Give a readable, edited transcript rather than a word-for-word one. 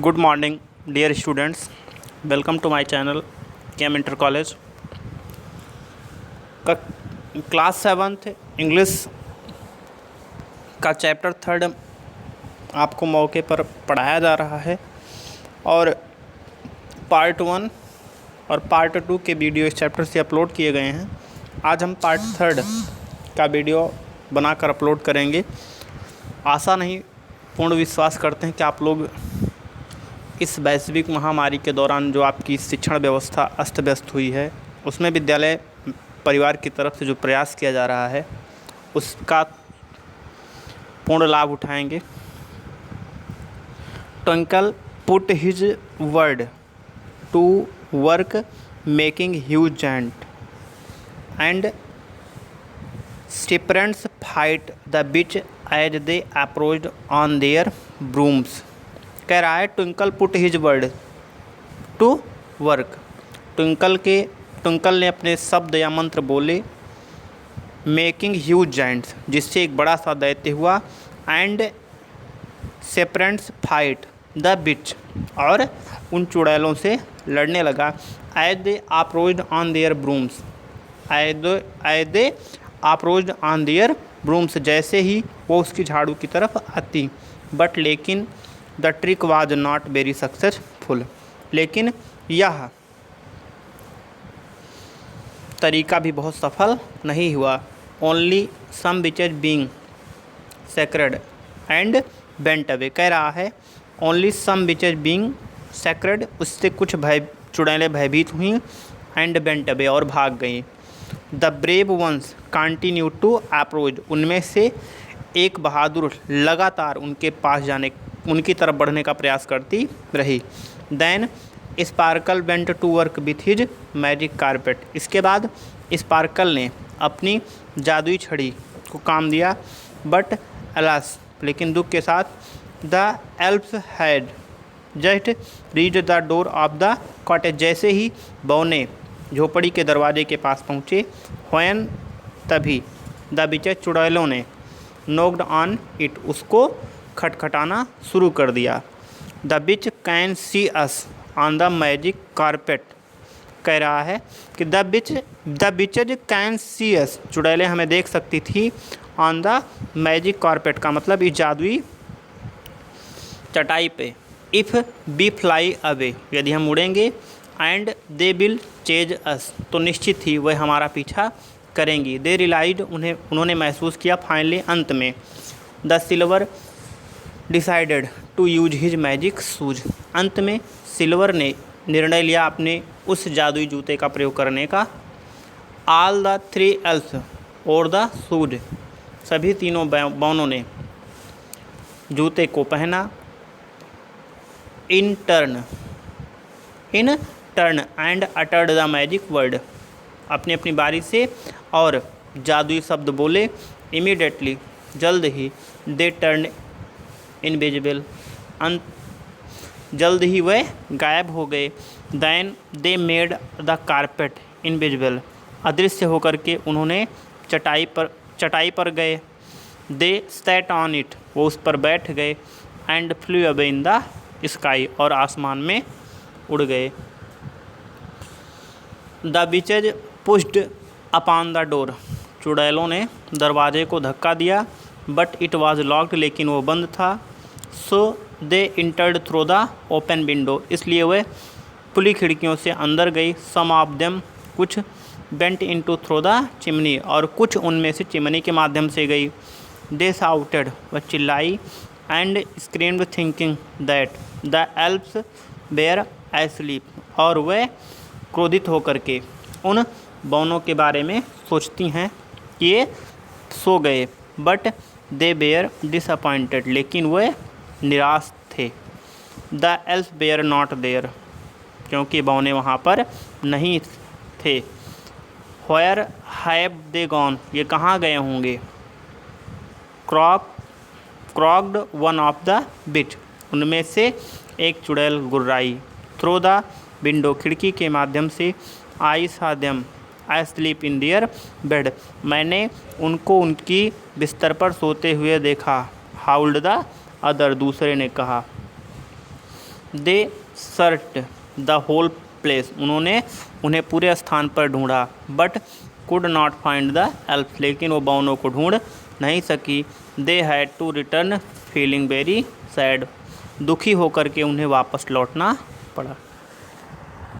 Good morning, dear students. Welcome to my channel, KM Inter College. Class 7th English का chapter 3 आपको मौके पर पढ़ाया जा रहा है और पार्ट 1 और पार्ट 2 के वीडियो इस चैप्टर से अपलोड किए गए हैं। आज हम पार्ट 3 का वीडियो बनाकर अपलोड करेंगे। आशा नहीं, पूर्ण विश्वास करते हैं कि आप लोग इस वैश्विक महामारी के दौरान जो आपकी शिक्षण व्यवस्था अस्त व्यस्त हुई है, उसमें विद्यालय परिवार की तरफ से जो प्रयास किया जा रहा है उसका पूर्ण लाभ उठाएंगे। Twinkle put his word to work making huge giant and stipends fight the witch as they approached on their brooms. कह रहा है Twinkle put his word to work. Twinkle ने अपने शब्द या मंत्र बोले, मेकिंग ह्यूज जायंट्स, जिससे एक बड़ा सा दैत्य हुआ, and serpents fight the witch, और उन चुड़ैलों से लड़ने लगा। As they approached on their brooms, as they approached on their brooms, जैसे ही वो उसकी झाड़ू की तरफ आती। बट लेकिन the trick was not very successful, लेकिन यह तरीका भी बहुत सफल नहीं हुआ। Only some witches being scared and went away. कह रहा है only some witches being scared, उससे कुछ चुड़ैलें भयभीत हुई, एंड बेंट अवे, और भाग गई। The brave ones continue to approach, उनमें से एक बहादुर लगातार उनकी तरफ बढ़ने का प्रयास करती रही। Then Sparkle went to work with his magic carpet, इसके बाद स्पार्कल ने अपनी जादुई छड़ी को काम दिया। बट अलास, लेकिन दुख के साथ, the Alps had just reached the door of the cottage, जैसे ही बौने झोपड़ी के दरवाजे के पास पहुँचे, व्हेन, तभी, द बिचेज, चुड़ैलों ने, नोक्ड ऑन इट, उसको खटखटाना शुरू कर दिया। The witch can see us on the magic carpet. कह रहा है कि the witches can see us, चुड़ैलें हमें देख सकती थी, ऑन द मैजिक कारपेट का मतलब इस जादुई चटाई पे। इफ़ बी फ्लाई अवे, यदि हम उड़ेंगे, एंड दे विल चेज अस, तो निश्चित ही वह हमारा पीछा करेंगी। दे रियलाइज्ड, उन्होंने महसूस किया, फाइनली, अंत में, the Silver decided to use his magic shoes, अंत में सिल्वर ने निर्णय लिया अपने उस जादुई जूते का प्रयोग करने का। ऑल द थ्री एल्फ्स और द शूज, सभी तीनों बौनों ने जूते को पहना। In turn and uttered the magic word, अपनी अपनी बारी से और जादुई शब्द बोले। इमीडिएटली, जल्द ही, दे टर्न इनविजिबल, जल्द ही वह गायब हो गए। Then they made the carpet invisible, अदृश्य होकर के उन्होंने चटाई पर गए। दे सैट ऑन इट, वो उस पर बैठ गए। And flew away in the sky, और आसमान में उड़ गए। The witches pushed upon the door, चुड़ैलों ने दरवाजे को धक्का दिया। बट इट वॉज लॉक्ड, लेकिन वो बंद था। So they entered through the open window, इसलिए वह खुली खिड़कियों से अंदर गई। सम ऑफ देम, कुछ, bent into through the chimney, और कुछ उनमें से चिमनी के माध्यम से गई। दे शाउटेड, वह चिल्लाई, and screamed thinking that the elves were asleep, और वह क्रोधित होकर के उन बौनों के बारे में सोचती हैं कि ये सो गए। बट दे वेयर डिसअपॉइंटेड, लेकिन वह निराश थे। The elf were not there, क्योंकि बौने वहाँ पर नहीं थे। व्हेयर हैव दे गॉन, ये कहाँ गए होंगे। क्रॉक्ड वन ऑफ द बिच, उनमें से एक चुड़ैल गुर्राई। थ्रू द विंडो, खिड़की के माध्यम से। आई सा them I sleep in their bed, मैंने उनको उनकी बिस्तर पर सोते हुए देखा। हाउल्ड द अदर, दूसरे ने कहा। They search the whole place, उन्होंने उन्हें पूरे स्थान पर ढूंढा, but could not find the elf, लेकिन वो बाउनों को ढूंढ नहीं सकी। They had to return feeling very sad, दुखी होकर के उन्हें वापस लौटना पड़ा।